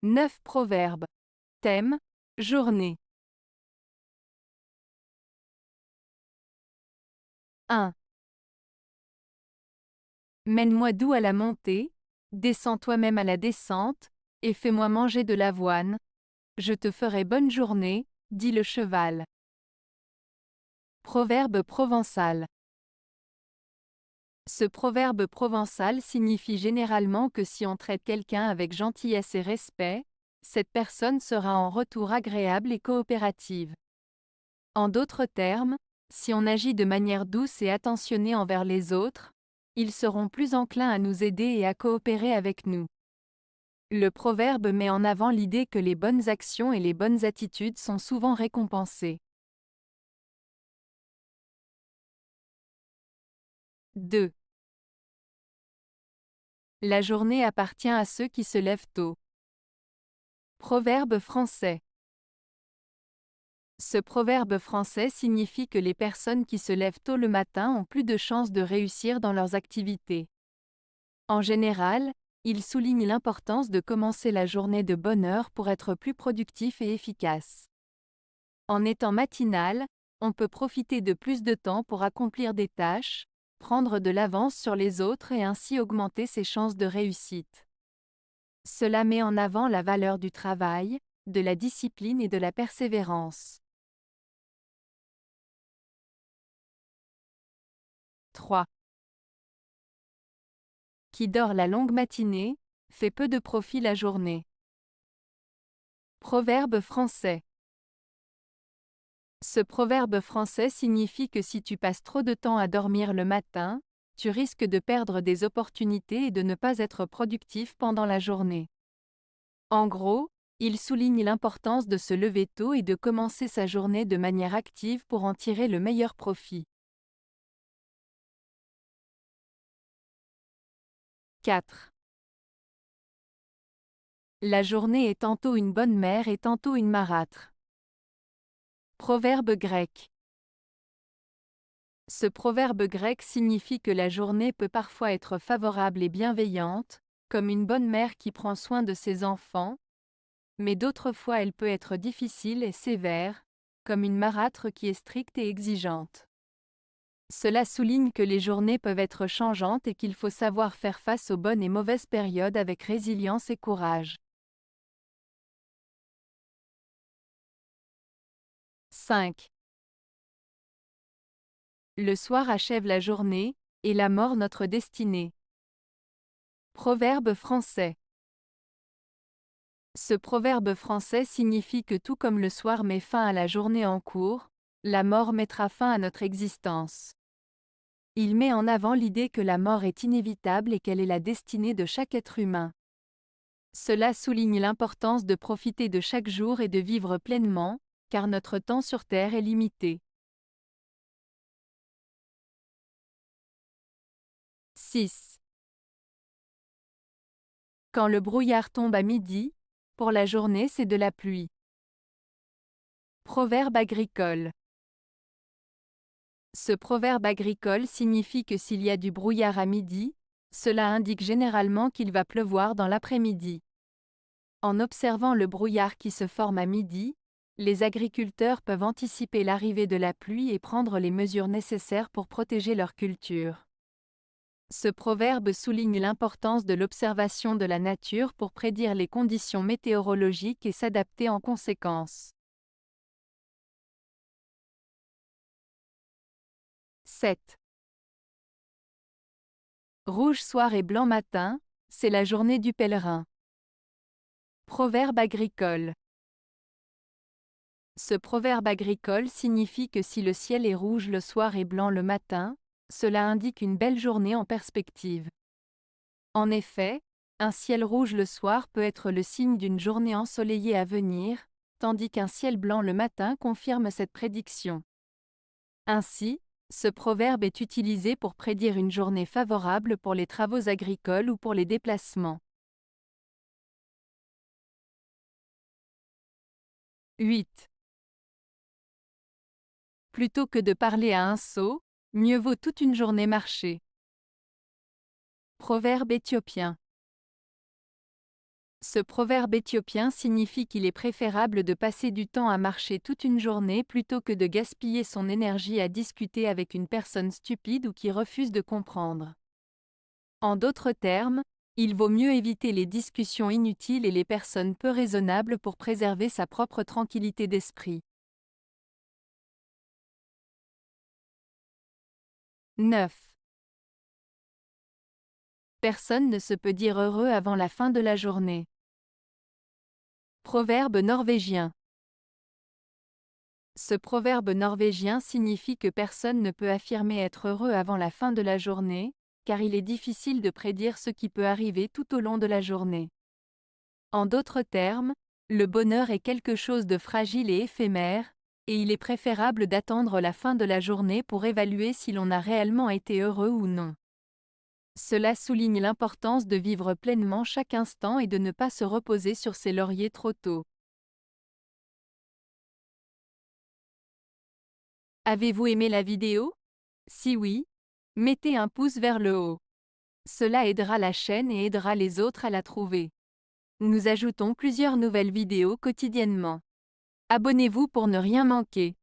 9 proverbes. Thème, journée. 1. Mène-moi doux à la montée, descends toi-même à la descente, et fais-moi manger de l'avoine. Je te ferai bonne journée, dit le cheval. Proverbe provençal. Ce proverbe provençal signifie généralement que si on traite quelqu'un avec gentillesse et respect, cette personne sera en retour agréable et coopérative. En d'autres termes, si on agit de manière douce et attentionnée envers les autres, ils seront plus enclins à nous aider et à coopérer avec nous. Le proverbe met en avant l'idée que les bonnes actions et les bonnes attitudes sont souvent récompensées. 2. La journée appartient à ceux qui se lèvent tôt. Proverbe français. Ce proverbe français signifie que les personnes qui se lèvent tôt le matin ont plus de chances de réussir dans leurs activités. En général, il souligne l'importance de commencer la journée de bonne heure pour être plus productif et efficace. En étant matinal, on peut profiter de plus de temps pour accomplir des tâches, prendre de l'avance sur les autres et ainsi augmenter ses chances de réussite. Cela met en avant la valeur du travail, de la discipline et de la persévérance. 3. Qui dort la longue matinée, fait peu de profit la journée. Proverbe français. Ce proverbe français signifie que si tu passes trop de temps à dormir le matin, tu risques de perdre des opportunités et de ne pas être productif pendant la journée. En gros, il souligne l'importance de se lever tôt et de commencer sa journée de manière active pour en tirer le meilleur profit. 4. La journée est tantôt une bonne mère et tantôt une marâtre. Proverbe grec. Ce proverbe grec signifie que la journée peut parfois être favorable et bienveillante, comme une bonne mère qui prend soin de ses enfants, mais d'autres fois elle peut être difficile et sévère, comme une marâtre qui est stricte et exigeante. Cela souligne que les journées peuvent être changeantes et qu'il faut savoir faire face aux bonnes et mauvaises périodes avec résilience et courage. 5. Le soir achève la journée, et la mort notre destinée. Proverbe français. Ce proverbe français signifie que tout comme le soir met fin à la journée en cours, la mort mettra fin à notre existence. Il met en avant l'idée que la mort est inévitable et qu'elle est la destinée de chaque être humain. Cela souligne l'importance de profiter de chaque jour et de vivre pleinement, car notre temps sur Terre est limité. 6. Quand le brouillard tombe à midi, pour la journée c'est de la pluie. Proverbe agricole. Ce proverbe agricole signifie que s'il y a du brouillard à midi, cela indique généralement qu'il va pleuvoir dans l'après-midi. En observant le brouillard qui se forme à midi, les agriculteurs peuvent anticiper l'arrivée de la pluie et prendre les mesures nécessaires pour protéger leur culture. Ce proverbe souligne l'importance de l'observation de la nature pour prédire les conditions météorologiques et s'adapter en conséquence. 7. Rouge soir et blanc matin, c'est la journée du pèlerin. Proverbe agricole. Ce proverbe agricole signifie que si le ciel est rouge le soir et blanc le matin, cela indique une belle journée en perspective. En effet, un ciel rouge le soir peut être le signe d'une journée ensoleillée à venir, tandis qu'un ciel blanc le matin confirme cette prédiction. Ainsi, ce proverbe est utilisé pour prédire une journée favorable pour les travaux agricoles ou pour les déplacements. 8. Plutôt que de parler à un sot, mieux vaut toute une journée marcher. Proverbe éthiopien. Ce proverbe éthiopien signifie qu'il est préférable de passer du temps à marcher toute une journée plutôt que de gaspiller son énergie à discuter avec une personne stupide ou qui refuse de comprendre. En d'autres termes, il vaut mieux éviter les discussions inutiles et les personnes peu raisonnables pour préserver sa propre tranquillité d'esprit. 9. Personne ne se peut dire heureux avant la fin de la journée. Proverbe norvégien. Ce proverbe norvégien signifie que personne ne peut affirmer être heureux avant la fin de la journée, car il est difficile de prédire ce qui peut arriver tout au long de la journée. En d'autres termes, le bonheur est quelque chose de fragile et éphémère, et il est préférable d'attendre la fin de la journée pour évaluer si l'on a réellement été heureux ou non. Cela souligne l'importance de vivre pleinement chaque instant et de ne pas se reposer sur ses lauriers trop tôt. Avez-vous aimé la vidéo? Si oui, mettez un pouce vers le haut. Cela aidera la chaîne et aidera les autres à la trouver. Nous ajoutons plusieurs nouvelles vidéos quotidiennement. Abonnez-vous pour ne rien manquer.